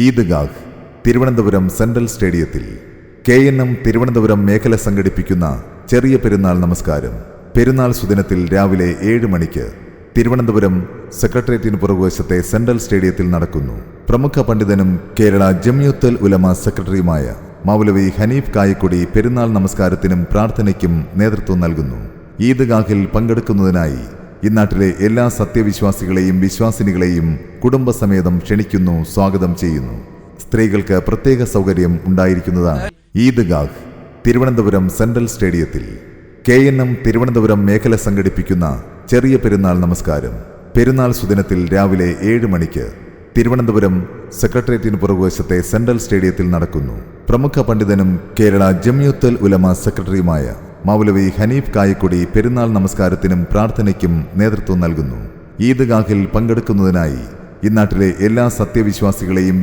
Eidgah Thiruvananthapuram central സ്റ്റേഡിയത്തിൽ KNM Thiruvananthapuram മേഖല സംഘടിപ്പിക്കുന്ന ചെറിയ പെരുന്നാൾ നമസ്കാരം പെരുന്നാൾ സുദിനത്തിൽ രാവിലെ 7 മണിക്ക് തിരുവനന്തപുരം സെക്രട്ടേറിയറ്റിന് പുറകുവശത്തെ സെൻട്രൽ സ്റ്റേഡിയത്തിൽ നടക്കുന്നു. പ്രമുഖ പണ്ഡിതനും കേരള ജംഇയ്യത്തുൽ ഉലമ സെക്രട്ടറിയുമായ മൗലവി ഹനീഫ് കായക്കൊടി പെരുന്നാൾ നമസ്കാരത്തിനും പ്രാർത്ഥനയ്ക്കും നേതൃത്വം നൽകുന്നു. ഈദ്ഗാഹിൽ പങ്കെടുക്കുന്നതിനായി ഇന്നാട്ടിലെ എല്ലാ സത്യവിശ്വാസികളെയും വിശ്വാസിനികളെയും കുടുംബസമേതം ക്ഷണിക്കുന്നു, സ്വാഗതം ചെയ്യുന്നു. സ്ത്രീകൾക്ക് പ്രത്യേക സൗകര്യം ഉണ്ടായിരിക്കുന്നതാണ്. ഈദ്ഗാഹ് തിരുവനന്തപുരം സെൻട്രൽ സ്റ്റേഡിയത്തിൽ KNM തിരുവനന്തപുരം മേഖല സംഘടിപ്പിക്കുന്ന ചെറിയ പെരുന്നാൾ നമസ്കാരം പെരുന്നാൾ സുദിനത്തിൽ രാവിലെ 7 മണിക്ക് തിരുവനന്തപുരം സെക്രട്ടേറിയറ്റിന് പുറകുവശത്തെ സെൻട്രൽ സ്റ്റേഡിയത്തിൽ നടക്കുന്നു. പ്രമുഖ പണ്ഡിതനും കേരള ജംഇയ്യത്തുൽ ഉലമ സെക്രട്ടറിയുമായ മൗലവി ഹനീഫ് കായക്കൊടി പെരുന്നാൾ നമസ്കാരത്തിനും പ്രാർത്ഥനയ്ക്കും നേതൃത്വം നൽകുന്നു. ഈദ്ഗാഹിൽ പങ്കെടുക്കുന്നതിനായി ഇന്നാട്ടിലെ എല്ലാ സത്യവിശ്വാസികളെയും